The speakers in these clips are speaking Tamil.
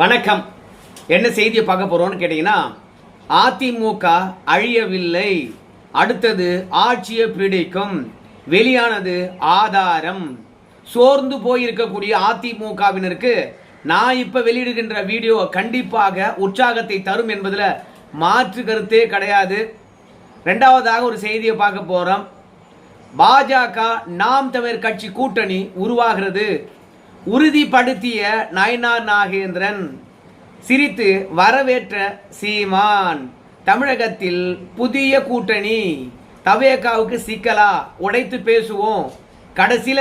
வணக்கம். என்ன செய்தியை பார்க்க போறோம்னு கேட்டீங்கன்னா, அதிமுக அழியவில்லை, அடுத்தது ஆட்சியை பிடிக்கும், வெளியானது ஆதாரம். சோர்ந்து போயிருக்கக்கூடிய அதிமுகவினருக்கு நான் இப்ப வெளியிடுகின்ற வீடியோ கண்டிப்பாக உற்சாகத்தை தரும் என்பதில் மாற்று கருத்தே கிடையாது. இரண்டாவதாக ஒரு செய்தியை பார்க்க போறோம். பாஜக நாம் தமிழர் கட்சி கூட்டணி உருவாகிறது, உறுதிப்படுத்திய நயினார் நாகேந்திரன். சிரித்து வரவேற்ற சீமான். தமிழகத்தில் புதிய கூட்டணி, தவேகாவுக்கு சிக்கலா, உடைத்து பேசுவோம். கடைசியில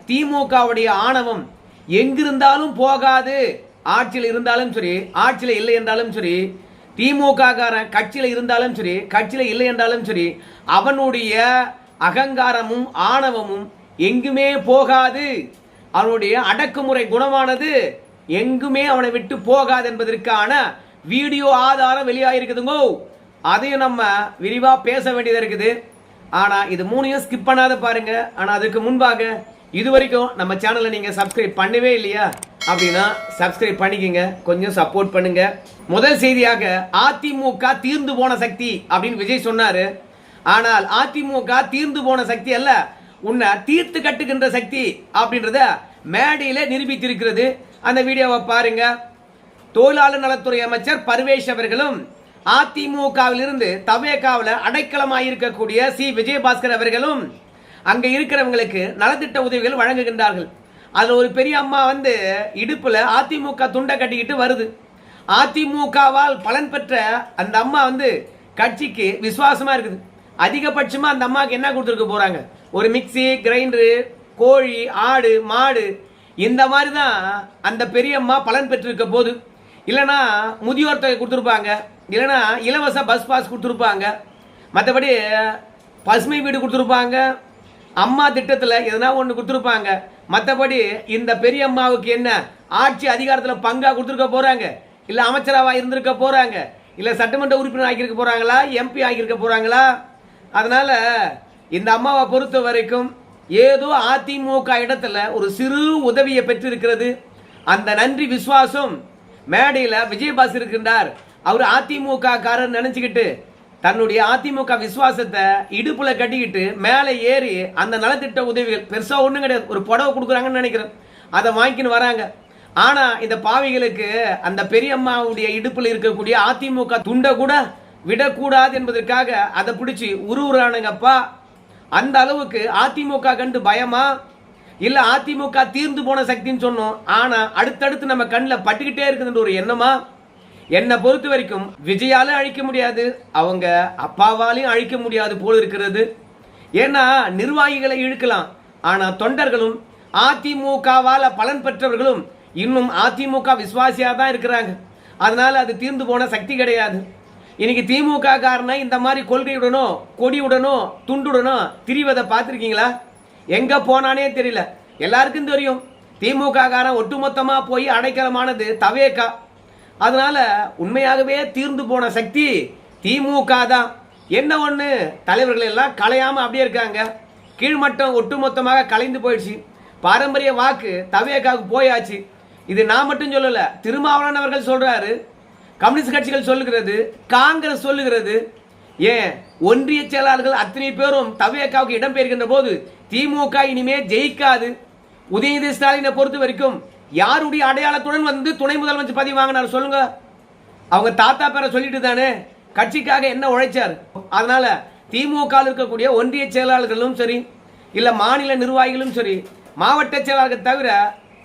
திமுகவுடைய ஆணவம் எங்கிருந்தாலும் போகாது. ஆட்சியில் இருந்தாலும் சரி, ஆட்சியில் இல்லை என்றாலும் சரி, திமுக காரன் கட்சியில் இருந்தாலும் சரி, கட்சியில் இல்லை என்றாலும் சரி, அவனுடைய அகங்காரமும் ஆணவமும் எங்குமே போகாது. அவனுடைய அடக்குமுறை குணமானது எங்குமே அவனை விட்டு போகாது என்பதற்கான வீடியோ ஆதாரம் வெளியாகிருக்குதுங்கோ. அதையும் நம்ம விரிவா பேச வேண்டியதா இருக்குது. ஆனா இது மூணையும் ஸ்கிப் பண்ணாத பாருங்க. ஆனா அதுக்கு முன்பாக இதுவரைக்கும் நம்ம சேனலை நீங்க சப்ஸ்கிரைப் பண்ணவே இல்லையா அப்படின்னா சப்ஸ்கிரைப் பண்ணிக்கங்க, கொஞ்சம் சப்போர்ட் பண்ணுங்க. முதல் செய்தியாக, அதிமுக தீர்ந்து போன சக்தி அப்படின்னு விஜய் சொன்னாரு. ஆனால் அதிமுக தீர்ந்து போன சக்தி அல்ல, உன்னை தீர்த்து கட்டுகின்ற சக்தி அப்படின்றத மேடையில நிரூபித்திருக்கிறது. அந்த வீடியோவை பாருங்க. தொழிலாளர் நலத்துறை அமைச்சர் பர்வேஷ் அவர்களும் அதிமுகவில் இருந்து தவேகாவில் அடைக்கலமாயிருக்கக்கூடிய சி விஜயபாஸ்கர் அவர்களும் அங்க இருக்கிறவங்களுக்கு நலத்திட்ட உதவிகள் வழங்குகின்றார்கள். அதுல ஒரு பெரிய அம்மா இடுப்புல அதிமுக துண்டை கட்டிக்கிட்டு வருது. அதிமுகவால் பலன் பெற்ற அந்த அம்மா கட்சிக்கு விசுவாசமா இருக்குது. அதிகபட்சமா அந்த அம்மாவுக்கு என்ன கொடுத்துருக்க போறாங்க? ஒரு மிக்சி, கிரைண்டரு, கோழி, ஆடு, மாடு, இந்த மாதிரி தான் அந்த பெரியம்மா பலன் பெற்றிருக்க போது. இல்லைனா முதியோர் தொகை கொடுத்துருப்பாங்க, இல்லைனா இலவச பஸ் பாஸ் கொடுத்துருப்பாங்க, மற்றபடி பசுமை வீடு கொடுத்துருப்பாங்க, அம்மா திட்டத்தில் எதனா ஒன்று கொடுத்துருப்பாங்க. மற்றபடி இந்த பெரியம்மாவுக்கு என்ன ஆட்சி அதிகாரத்தில் பங்கா கொடுத்துருக்க போறாங்க? இல்லை அமைச்சராக இருந்திருக்க போறாங்க? இல்லை சட்டமன்ற உறுப்பினர் ஆகியிருக்க போறாங்களா? எம்பி ஆகியிருக்க போறாங்களா? அதனால இந்த அம்மாவை பொறுத்த வரைக்கும் ஏதோ அதிமுக இடத்துல ஒரு சிறு உதவியை பெற்றிருக்கிறது. அந்த நன்றி விசுவாசம் மேடையில் விஜயபாஸ் இருக்கின்றார். அவர் அதிமுக காரர் நினைச்சுக்கிட்டு தன்னுடைய அதிமுக விசுவாசத்தை இடுப்புல கட்டிக்கிட்டு மேலே ஏறி அந்த நலத்திட்ட உதவிகள் பெருசா ஒண்ணும் கிடையாது, ஒரு புடவை கொடுக்குறாங்கன்னு நினைக்கிறேன், அதை வாங்கின்னு வராங்க. ஆனா இந்த பாவிகளுக்கு அந்த பெரியம்மாவுடைய இடுப்புல இருக்கக்கூடிய அதிமுக துண்டை கூட விடக்கூடாது என்பதற்காக அதை பிடிச்சி உருவுறானுங்கப்பா. அந்த அளவுக்கு அதிமுக கண்டு பயமா? இல்ல அதிமுக தீர்ந்து போன சக்தின்னு சொன்னோம், ஆனா அடுத்தடுத்து நம்ம கண்ணில் பட்டுக்கிட்டே இருக்குதுன்ற ஒரு எண்ணமா? என்னை பொறுத்த வரைக்கும் விஜயாலும் அழிக்க முடியாது, அவங்க அப்பாவாலையும் அழிக்க முடியாது போல இருக்கிறது. ஏன்னா நிர்வாகிகளை இழுக்கலாம், ஆனா தொண்டர்களும் அதிமுகவால பலன் பெற்றவர்களும் இன்னும் அதிமுக விசுவாசியா தான் இருக்கிறாங்க. அதனால அது தீர்ந்து போன சக்தி கிடையாது. இன்னைக்கு திமுக காரனை இந்த மாதிரி கொள்கையுடனோ கொடியுடனோ துண்டுடனோ திரிவதை பார்த்துருக்கீங்களா? எங்க போனானே தெரியல. எல்லாருக்கும் தெரியும் திமுக காரன் ஒட்டுமொத்தமா போய் அடைக்கலமானது தவேகா. அதனால உண்மையாகவே தீர்ந்து போன சக்தி திமுக தான். என்ன ஒண்ணு, தலைவர்கள் எல்லாம் கலையாம அப்படியே இருக்காங்க. கீழ்மட்டம் ஒட்டுமொத்தமாக கலைந்து போயிடுச்சு. பாரம்பரிய வாக்கு தவேகாவுக்கு போயாச்சு. இது நான் மட்டும் சொல்லல, திருமாவளவன் அவர்கள் சொல்றாரு, கம்யூனிஸ்ட் கட்சிகள் சொல்லுகிறது, காங்கிரஸ் சொல்லுகிறது. ஏன் ஒன்றிய செயலாளர்கள் அத்தனை பேரும் தவேகாவுக்கு இடம் பெறுகின்ற போது திமுக இனிமே ஜெயிக்காது. உதயநிதி ஸ்டாலினை பொறுத்த வரைக்கும் யாருடைய அடையாளத்துடன் துணை முதலமைச்சர் பதவி வாங்கினார் சொல்லுங்க? அவங்க தாத்தா பேரை சொல்லிட்டு தானே கட்சிக்காக என்ன உழைச்சார். அதனால திமுக இருக்கக்கூடிய ஒன்றிய செயலாளர்களும் சரி, இல்ல மாநில நிர்வாகிகளும் சரி, மாவட்ட செயலாளர்கள் தவிர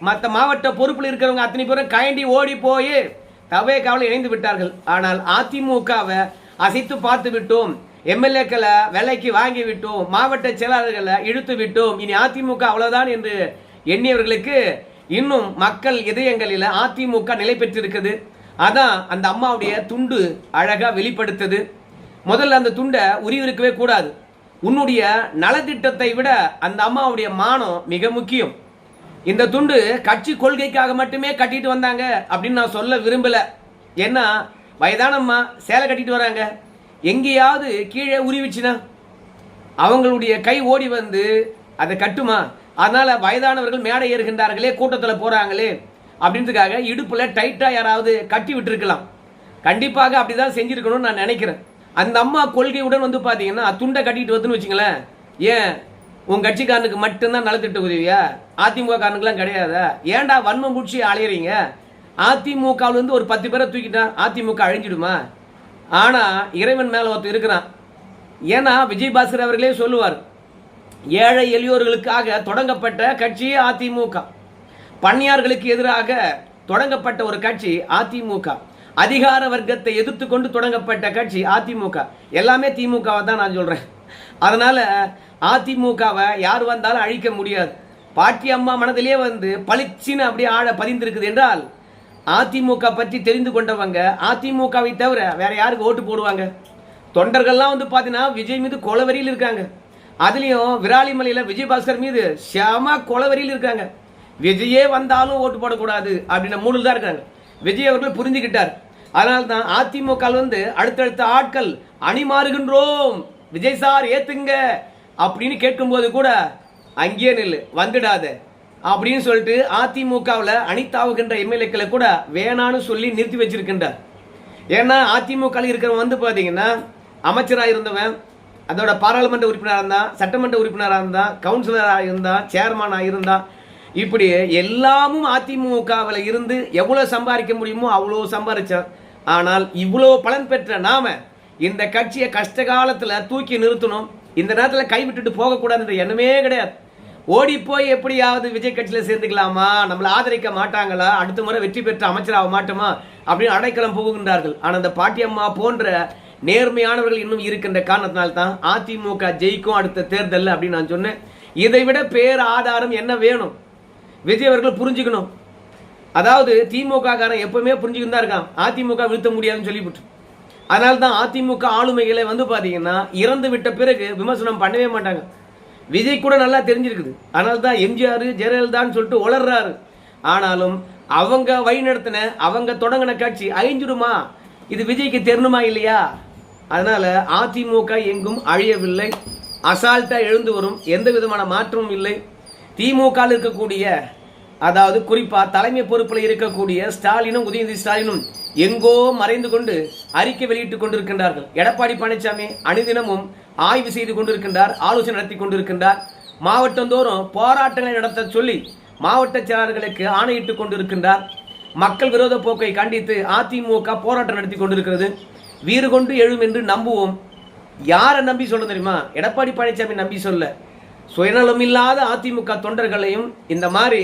மற்ற மாவட்ட பொறுப்பில் இருக்கிறவங்க அத்தனை பேரும் கைண்டி ஓடி போய் தவேகாவில் இணைந்து விட்டார்கள். ஆனால் அதிமுகவை அசைத்து பார்த்து விட்டோம், எம்எல்ஏக்களை விலைக்கு வாங்கி விட்டோம், மாவட்ட செயலாளர்களை இழுத்து விட்டோம், இனி அதிமுக அவ்வளவுதான் என்று எண்ணியவர்களுக்கு இன்னும் மக்கள் இதயங்களில் அதிமுக நிலை பெற்றிருக்குது. அதான் அந்த அம்மாவுடைய துண்டு அழகா வெளிப்படுத்தது. முதல்ல அந்த துண்டை உரிவிருக்கவே கூடாது. உன்னுடைய நலத்திட்டத்தை விட அந்த அம்மாவுடைய மானம் மிக முக்கியம். இந்த துண்டு கட்சி கொள்கைக்காக மட்டுமே கட்டிட்டு வந்தாங்க அப்படின்னு நான் சொல்ல விரும்பல. ஏன்னா வயதானம்மா சேலை கட்டிட்டு வராங்க, எங்கேயாவது கீழே உருவிச்சுனா அவங்களுடைய கை ஓடி அதை கட்டுமா? அதனால வயதானவர்கள் மேடை ஏறுகின்றார்களே, கூட்டத்தில் போறாங்களே, அப்படின்றதுக்காக இடுப்புல டைட்டா யாராவது கட்டி விட்டுருக்கலாம். கண்டிப்பாக அப்படிதான் செஞ்சிருக்கணும்னு நான் நினைக்கிறேன். அந்த அம்மா கொள்கையுடன் வந்து பாத்தீங்கன்னா துண்டை கட்டிட்டு வந்துன்னு வச்சுங்களேன், ஏன் உன் கட்சிக்காரனுக்கு மட்டும்தான் நலத்திட்ட உதவியா, அதிமுக காரனுக்குலாம் கிடையாதா? ஏன்டா வன்மம் முடிச்சு அலையறீங்க? அதிமுகவில் வந்து ஒரு 10 பேரை தூக்கிட்டா அதிமுக அழிஞ்சிடுமா? ஆனா இறைவன் மேல ஒருத்தர் இருக்கிறான். ஏன்னா விஜயபாஸ்கர் அவர்களே சொல்லுவார், ஏழை எளியோர்களுக்காக தொடங்கப்பட்ட கட்சி அதிமுக, பண்ணையார்களுக்கு எதிராக தொடங்கப்பட்ட ஒரு கட்சி அதிமுக, அதிகார வர்க்கத்தை எதிர்த்து கொண்டு தொடங்கப்பட்ட கட்சி அதிமுக. எல்லாமே திமுகவை தான் நான் சொல்றேன். அதனால அதிமுகவை யார் வந்தாலும் அழிக்க முடியாது. பாட்டி அம்மா மனதிலே வந்து பளிச்சின்னு அப்படியே ஆழ பதிந்திருக்குது என்றால் அதிமுக பற்றி தெரிந்து கொண்டவங்க அதிமுகவை தவிர வேற யாருக்கு ஓட்டு போடுவாங்க? தொண்டர்கள்லாம் வந்து பாத்தீங்கன்னா விஜய் மீது கொலவரியில் இருக்காங்க. அதுலயும் விராலிமலையில விஜயபாஸ்கர் மீது செம கொலவரியில் இருக்காங்க. விஜயே வந்தாலும் ஓட்டு போடக்கூடாது அப்படின்ற மூடில் தான் இருக்காங்க. விஜய் அவர்கள் புரிஞ்சுக்கிட்டார். அதனால தான் அதிமுக வந்து அடுத்தடுத்த ஆட்கள் அணி மாறுகின்றோம், விஜய் சார் ஏத்துங்க அப்படின்னு கேட்கும்போது கூட அங்கேயே நில்லு, வந்துடாத அப்படின்னு சொல்லிட்டு அதிமுகவில் அணித்தாவுகின்ற எம்எல்ஏக்களை கூட வேணான்னு சொல்லி நிறுத்தி வச்சிருக்கின்றார். ஏன்னா அதிமுக இருக்கிறவன் வந்து பார்த்தீங்கன்னா அமைச்சராக இருந்தவன், அதோட பாராளுமன்ற உறுப்பினராக இருந்தான், சட்டமன்ற உறுப்பினராக இருந்தான், கவுன்சிலராக இருந்தான், சேர்மனாக இருந்தான், இப்படி எல்லாமும் அதிமுகவில் இருந்து எவ்வளோ சம்பாதிக்க முடியுமோ அவ்வளோ சம்பாதிச்சார். ஆனால் இவ்வளோ பலன் பெற்ற நாம இந்த கட்சியை கஷ்ட காலத்தில் தூக்கி நிறுத்தணும், இந்த நேரத்தில் கைவிட்டுட்டு போகக்கூடாதுன்ற எண்ணமே கிடையாது. ஓடி போய் எப்படியாவது விஜய் கட்சியில் சேர்ந்துக்கலாமா, நம்மளை ஆதரிக்க மாட்டாங்களா, அடுத்த முறை வெற்றி பெற்ற அமைச்சராக மாட்டோமா அப்படின்னு அடைக்கலம் போகின்றார்கள். ஆனால் அந்த பாட்டியம்மா போன்ற நேர்மையானவர்கள் இன்னும் இருக்கின்ற காரணத்தினால்தான் அதிமுக ஜெயிக்கும் அடுத்த தேர்தல் அப்படின்னு நான் சொன்னேன். இதை விட பேர் ஆதாரம் என்ன வேணும்? விஜய் அவர்கள் புரிஞ்சுக்கணும். அதாவது திமுக காரன் எப்பவுமே புரிஞ்சுக்கிட்டு தான் இருக்கான், அதிமுக வீழ்த்த முடியாதுன்னு சொல்லிவிட்டு. அதனால தான் அதிமுக ஆளுமைகளை வந்து பாத்தீங்கன்னா இறந்து விட்ட பிறகு விமர்சனம் பண்ணவே மாட்டாங்க. விஜய் கூட நல்லா தெரிஞ்சிருக்குது. அதனால தான் எம்ஜிஆர் ஜெயலலிதான்னு சொல்லிட்டு உளர்றாரு. ஆனாலும் அவங்க வழி நடத்தின அவங்க தொடங்கின கட்சி அழிஞ்சிடுமா, இது விஜய்க்கு தெரியணுமா இல்லையா? அதனால அதிமுக எங்கும் அழியவில்லை, அசால்ட்டா எழுந்து வரும், எந்த விதமான மாற்றமும் இல்லை. திமுக இருக்கக்கூடிய அதாவது குறிப்பா தலைமை பொறுப்பில் இருக்கக்கூடிய ஸ்டாலினும் உதயநிதி ஸ்டாலினும் எங்கோ மறைந்து கொண்டு அறிக்கை வெளியிட்டுக் கொண்டிருக்கின்றார்கள். எடப்பாடி பழனிசாமி அனுதினமும் ஆய்வு செய்து கொண்டிருக்கின்றார், ஆலோசனை நடத்தி கொண்டிருக்கின்றார். மாவட்டந்தோறும் போராட்டங்களை நடத்த சொல்லி மாவட்ட செயலாளர்களுக்கு ஆணையிட்டுக் கொண்டிருக்கின்றார். மக்கள் விரோத போக்கை கண்டித்து அதிமுக போராட்டம் நடத்தி கொண்டிருக்கிறது. வீறு கொண்டு எழும் என்று நம்புவோம். யாரை நம்பி சொல்ல தெரியுமா? எடப்பாடி பழனிசாமி நம்பி சொல்ல, சுயநலம் இல்லாத அதிமுக தொண்டர்களையும் இந்த மாதிரி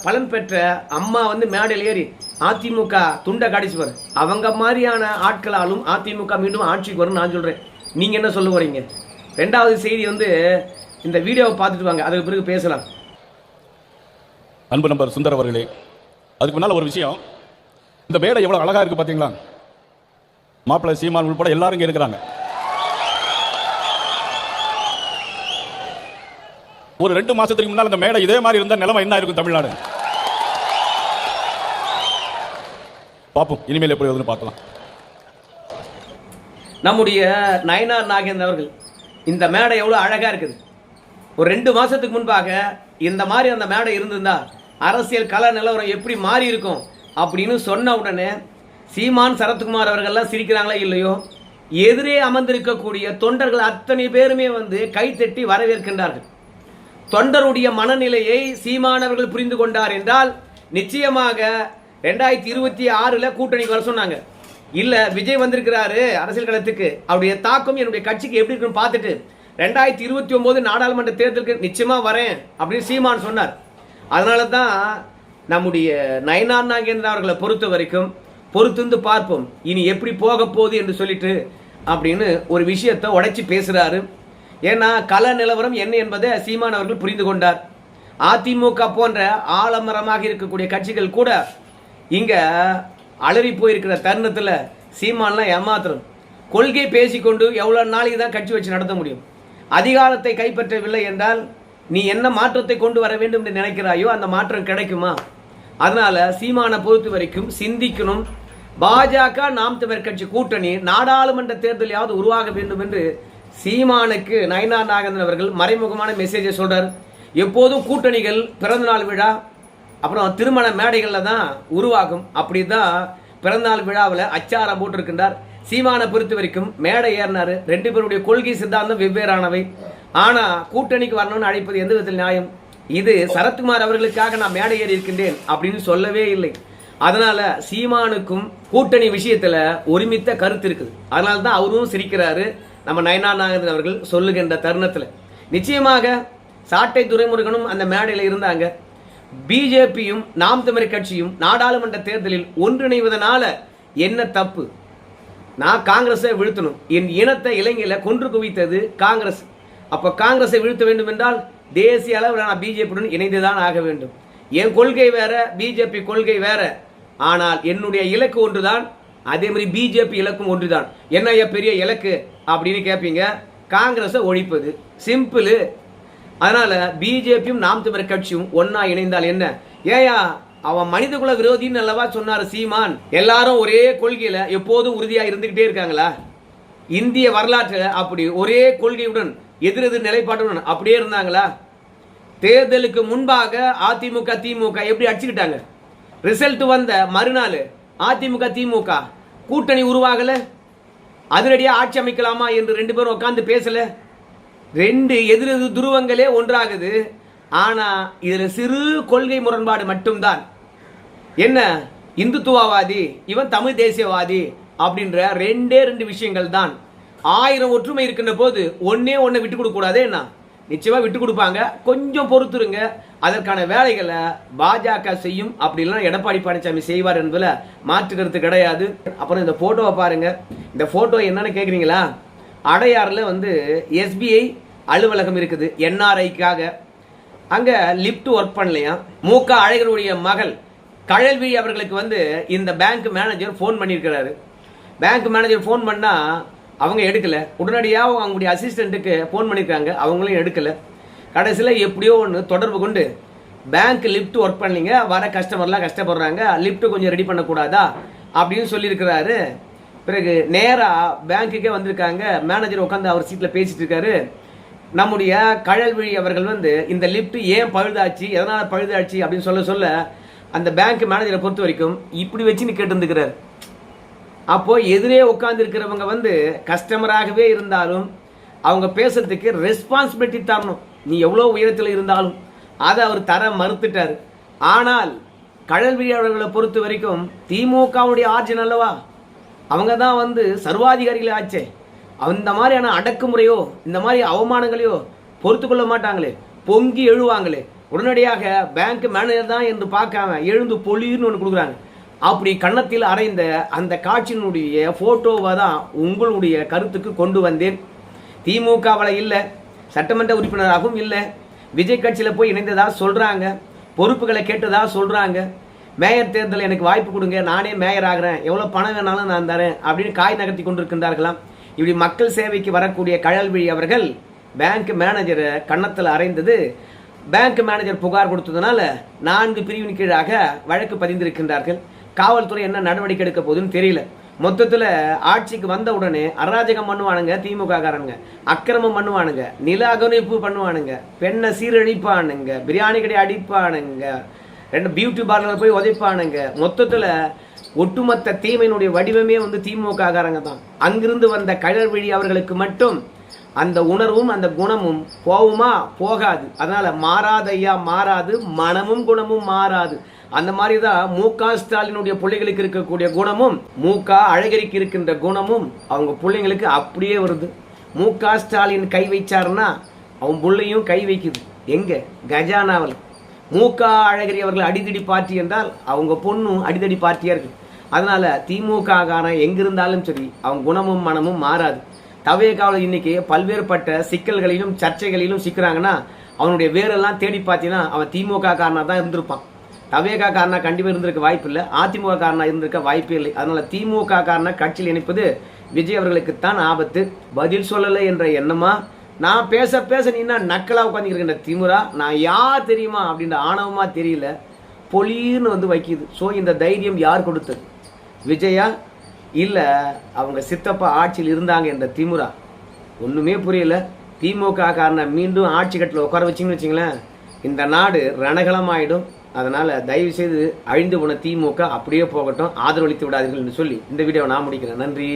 பலன் பெற்ற அம்மா வந்து மேடையில் ஏறி அதிமுக துண்டை காடிச்சுவார், அவங்க மாதிரியான ஆட்களாலும் அதிமுக மீண்டும் ஆட்சிக்கு வரும் நான் சொல்றேன். நீங்க என்ன சொல்ல வரீங்க? ரெண்டாவது செய்தி வந்து இந்த வீடியோவை பார்த்துட்டு வாங்க, அதுக்கு பிறகு பேசலாம். அன்பு நம்பர் சுந்தர் அவர்களே, அதுக்கு முன்னால் ஒரு விஷயம், இந்த மேடை எவ்வளவு அழகா இருக்கு பாத்தீங்களா? மாப்பிள்ளை சீமான் உள்பட எல்லாரும் இங்க இருக்கிறாங்க. ஒரு 2 மாசத்துக்கு முன்னால் இந்த மேடை இதே மாதிரி இருந்தா நிலைமை என்ன இருக்கும் தமிழ்நாடு? பாப்போம், இனிமேல் எப்படி வருதுன்னு பார்க்கலாம். நம்முடைய நயனார் நாகேந்திரன் அவர்கள் இந்த மேடை எவ்வளவு அழகா இருக்குது. ஒரு 2 மாசத்துக்கு முன்பாக இந்த மாதிரி அந்த மேடை இருந்திருந்தா அரசியல் கல நிலவரம் எப்படி மாறி இருக்கும் அப்படின்னு சொன்ன உடனே சீமான் சரத்குமார் அவர்கள்லாம் சிரிக்கிறாங்களா இல்லையோ, எதிரே அமர்ந்திருக்கக்கூடிய தொண்டர்கள் அத்தனை பேருமே வந்து கைத்தட்டி வரவேற்கின்றார்கள். தொண்டருடைய மனநிலையை சீமானவர்கள் புரிந்து கொண்டார் என்றால் நிச்சயமாக 2026 கூட்டணிக்கு வர சொன்னாங்க. இல்ல விஜய் வந்திருக்கிறாரு அரசியல் களத்துக்கு, அவருடைய தாக்கம் என்னுடைய கட்சிக்கு எப்படி இருக்குன்னு பார்த்துட்டு 2029 நாடாளுமன்ற தேர்தலுக்கு நிச்சயமா வரேன் அப்படின்னு சீமான் சொன்னார். அதனால தான் நம்முடைய நயனார் நாகேந்திரன் அவர்களை பொறுத்த வரைக்கும் பொறுத்திருந்து பார்ப்போம் இனி எப்படி போக போகுது என்று சொல்லிட்டு அப்படின்னு ஒரு விஷயத்தை உடைச்சு பேசுறாரு. ஏன்னா கள நிலவரம் என்ன என்பதை சீமான் அவர்கள் புரிந்து கொண்டார். அதிமுக போன்ற ஆலமரமாக இருக்கக்கூடிய கட்சிகள் கூட இங்க அலறி போயிருக்கிற தருணத்தில் சீமான்லாம் ஏமாத்திரம். கொள்கை பேசிக்கொண்டு எவ்வளவு நாளைக்கு தான் கட்சி வச்சு நடத்த முடியும்? அதிகாரத்தை கைப்பற்றவில்லை என்றால் நீ என்ன மாற்றத்தை கொண்டு வர வேண்டும் என்று நினைக்கிறாயோ அந்த மாற்றம் கிடைக்குமா? அதனால சீமானை பொறுத்த வரைக்கும் சிந்திக்கணும். பாஜக நாம் தமிழர் கட்சி கூட்டணி நாடாளுமன்ற தேர்தலையாவது உருவாக வேண்டும் என்று சீமானுக்கு நயனார் நாகேந்திரன் அவர்கள் மறைமுகமான மெசேஜை சொல்றார். எப்போதும் கூட்டணிகள் பிறந்தநாள் விழா, அப்புறம் திருமண மேடைகளில் தான் உருவாகும். அப்படி தான் பிறந்தநாள் விழாவில் அச்சாரம் போட்டிருக்கின்றார். சீமானை பொறுத்த வரைக்கும் மேடை ஏறினாரு. 2 பேருடைய கொள்கை சித்தாந்தம் வெவ்வேறானவை. ஆனா கூட்டணிக்கு வரணும்னு அழைப்பது எந்த விதத்தில் நியாயம்? இது சரத்குமார் அவர்களுக்காக நான் மேடை ஏறி இருக்கின்றேன் அப்படின்னு சொல்லவே இல்லை. அதனால சீமானுக்கும் கூட்டணி விஷயத்துல ஒருமித்த கருத்து இருக்குது. அதனால தான் அவரும் சிரிக்கிறாரு நம்ம நயனா நாகேந்திரன் அவர்கள் சொல்லுகின்ற தருணத்துல. நிச்சயமாக சாட்டை துரைமுருகனும் அந்த மேடையில் இருந்தாங்க. பிஜேபியும் நாம் தமிழர் கட்சியும் நாடாளுமன்ற தேர்தலில் ஒன்றிணைவதனால என்ன தப்பு? நான் காங்கிரஸை வீழ்த்தணும். என் இனத்தை இலங்கையில கொன்று குவித்தது காங்கிரஸ். அப்ப காங்கிரஸை வீழ்த்த வேண்டும் என்றால் தேசிய அளவில் நான் பிஜேபியுடன் இணைந்துதான் ஆக வேண்டும். என் கொள்கை வேற, பிஜேபி கொள்கை வேற. ஆனால் என்னுடைய இலக்கு ஒன்றுதான். அதே மாதிரி பிஜேபி இலக்கும் ஒன்றுதான். என்ன பெரிய இலக்கு அப்படின்னு கேட்பீங்க? காங்கிரஸை ஒழிப்பது. சிம்பிள். அதனால பிஜேபியும் நாம் தமிழர் கட்சியும் ஒன்னா இணைந்தால் என்ன? ஏயா அவன் மனிதகுல விரோதின்னு அல்லவா சொன்னார் சீமான். எல்லாரும் ஒரே கொள்கையில எப்போதும் உறுதியா இருந்துகிட்டே இருக்காங்களா? இந்திய வரலாற்றுல அப்படி ஒரே கொள்கையுடன் எதிரெதிர் நிலைப்பாட்டுடன் அப்படியே இருந்தாங்களா? தேர்தலுக்கு முன்பாக அதிமுக திமுக எப்படி அடிச்சுக்கிட்டாங்க? ரிசல்ட் வந்த மறுநாள் அதிமுக திமுக கூட்டணி உருவாகல. அதிரடியா ஆட்சி அமைக்கலாமா என்று 2 பேரும் உட்கார்ந்து பேசல. 2 எதிரெதிர் துருவங்களே ஒன்றாகுது. ஆனா இதுல சிறு கொள்கை முரண்பாடு மட்டும்தான். என்ன? இந்துத்துவவாதி, இவன் தமிழ் தேசியவாதி அப்படின்ற 2 விஷயங்கள் தான். 1000 ஒற்றுமை இருக்கின்ற போது ஒன்னே விட்டு கொடுக்க கூடாது. என்ன? நிச்சயமா விட்டு கொடுப்பாங்க. கொஞ்சம் பொறுத்துருங்க. அதற்கான வேலைகளை பாஜக செய்யும். அப்படி இல்லைன்னா எடப்பாடி பழனிசாமி செய்வார் என்பதுல மாற்று கருத்து கிடையாது. அப்புறம் இந்த போட்டோவை பாருங்க. இந்த போட்டோ என்னன்னு கேக்குறீங்களா? அடையாறுல எஸ்பிஐ அலுவலகம் இருக்குது என்ஆர்ஐக்காக. அங்க லிப்ட் ஒர்க் பண்ணலையா? மூக அழகருடைய மகள் கழல்விழி அவர்களுக்கு இந்த பேங்க் மேனேஜர் போன் பண்ணியிருக்கிறாரு. பேங்க் மேனேஜர் போன் பண்ணா அவங்க எடுக்கல. உடனடியாக அவங்களுடைய அசிஸ்டண்ட்டுக்கு போன் பண்ணியிருக்காங்க, அவங்களும் எடுக்கல. கடைசியில் எப்படியோ ஒன்று தொடர்பு கொண்டு பேங்க் லிஃப்ட் ஒர்க் பண்ணீங்க, வர கஸ்டமர்லாம் கஷ்டப்படுறாங்க, லிஃப்ட் கொஞ்சம் ரெடி பண்ணக்கூடாதா அப்படின்னு சொல்லியிருக்கிறாரு. பிறகு நேராக பேங்க்குக்கே வந்திருக்காங்க. மேனேஜர் உட்காந்து அவர் சீட்டில் பேசிட்டு இருக்காரு. நம்முடைய கழல்விழி அவர்கள் இந்த லிஃப்ட் ஏன் பழுதாச்சு, எதனால் பழுதாச்சு அப்படின்னு சொல்ல அந்த பேங்க் மேனேஜரை பொறுத்த வரைக்கும் இப்படி வச்சுன்னு கேட்டுருந்துக்கிறார். அப்போ எதிரே உட்கார்ந்து இருக்கிறவங்க கஸ்டமராகவே இருந்தாலும் அவங்க பேசுறதுக்கு ரெஸ்பான்சிபிலிட்டி தரணும். நீ எவ்வளோ உயரத்தில் இருந்தாலும் அதை அவர் தர மறுத்துட்டார். ஆனால் கழல்விழி அவர்களை பொறுத்த வரைக்கும் திமுகவுடைய ஆர்ஜன் அல்லவா, அவங்க தான் சர்வாதிகாரிகளே ஆச்சே. அந்த மாதிரியான அடக்குமுறையோ இந்த மாதிரி அவமானங்களையோ பொறுத்து கொள்ள மாட்டாங்களே, பொங்கி எழுவாங்களே. உடனடியாக பேங்க் மேனேஜர் தான் என்று பார்க்காம எழுந்து பொலின்னு ஒன்று கொடுக்குறாங்க. அப்படி கன்னத்தில் அறைந்த அந்த காட்சியினுடைய போட்டோவை தான் உங்களுடைய கருத்துக்கு கொண்டு வந்தேன். திமுகவில் இல்லை, சட்டமன்ற உறுப்பினராகவும் இல்லை, விஜய் கட்சியில் போய் இணைந்ததா சொல்கிறாங்க, பொறுப்புகளை கேட்டதா சொல்கிறாங்க. மேயர் தேர்தல் எனக்கு வாய்ப்பு கொடுங்க, நானே மேயர் ஆகிறேன், எவ்வளோ பணம் வேணாலும் நான் தரேன் அப்படின்னு காய் நகர்த்தி கொண்டிருக்கின்றார்களாம். இப்படி மக்கள் சேவைக்கு வரக்கூடிய கழல்விழி அவர்கள் பேங்க் மேனேஜரை கன்னத்தில் அறைந்தது. பேங்க் மேனேஜர் புகார் கொடுத்ததுனால 4 பிரிவின் கீழாக வழக்கு பதிந்திருக்கின்றார்கள். காவல்துறை என்ன நடவடிக்கை எடுக்க போகுதுன்னு தெரியல. மொத்தத்தில் ஆட்சிக்கு வந்த உடனே அராஜகம் பண்ணுவானுங்க திமுக காரனுங்க, அக்கிரமம் பண்ணுவானுங்க, நில அகனிப்பு பண்ணுவானுங்க, பெண்ணை சீரழிப்பானுங்க, பிரியாணி கடை அடிப்பானுங்க, 2 பியூட்டி பார்லர் போய் உதைப்பானுங்க. மொத்தத்தில் ஒட்டுமொத்த தீமையினுடைய வடிவமே திமுக காரங்க தான். அங்கிருந்து வந்த கழல்விழி அவர்களுக்கு மட்டும் அந்த உணர்வும் அந்த குணமும் போகுமா? போகாது. அதனால மாறாது ஐயா, மாறாது. மனமும் குணமும் மாறாது. அந்த மாதிரி தான் மூக ஸ்டாலினுடைய பிள்ளைகளுக்கு இருக்கக்கூடிய குணமும் மூக அழகரிக்கு இருக்கின்ற குணமும் அவங்க பிள்ளைங்களுக்கு அப்படியே வருது. மூக ஸ்டாலின் கை வைச்சாருன்னா அவன் பிள்ளையும் கை வைக்குது. எங்க? கஜானாவில். மூக அழகரி அவர்கள் அடிதடி பார்ட்டி என்றால் அவங்க பொண்ணும் அடிதடி பார்ட்டியா இருக்கு. அதனால திமுக காரன் எங்கிருந்தாலும் சரி அவங்க குணமும் மனமும் மாறாது. தவேகாவில் இன்னைக்கு பல்வேறுபட்ட சிக்கல்களிலும் சர்ச்சைகளிலும் சிக்கிறாங்கன்னா அவனுடைய வேரெல்லாம் தேடி பார்த்தீங்கன்னா அவன் திமுக காரனா தான் இருந்திருப்பான். தவேகா காரனா கண்டிப்பாக இருந்திருக்க வாய்ப்பு இல்லை, அதிமுக காரனா இருந்திருக்க வாய்ப்பே இல்லை. அதனால திமுக காரனா கட்சியில் இணைப்பது விஜய் அவர்களுக்குத்தான் ஆபத்து. பதில் சொல்லலை என்ற எண்ணமா? நான் பேச பேச நீனா நக்கலா உட்காந்துருக்கின்ற திமுறா, நான் யார் தெரியுமா அப்படின்ற ஆணவமா தெரியல, பொலின்னு வைக்குது. ஸோ இந்த தைரியம் யார் கொடுத்தது? விஜயா இல்லை அவங்க சித்தப்பா ஆட்சியில் இருந்தாங்க என்ற திமுறா? ஒன்றுமே புரியல. திமுக காரனை மீண்டும் ஆட்சி கட்டில் உட்கார வச்சிங்கன்னு வச்சிங்களேன், இந்த நாடு ரணகலம் ஆகிடும். அதனால தயவு செய்து அழிந்து போன திமுக அப்படியே போகட்டும், ஆதரவளித்து விடாதீர்கள் என்று சொல்லி இந்த வீடியோவை நான் முடிக்கிறேன். நன்றி.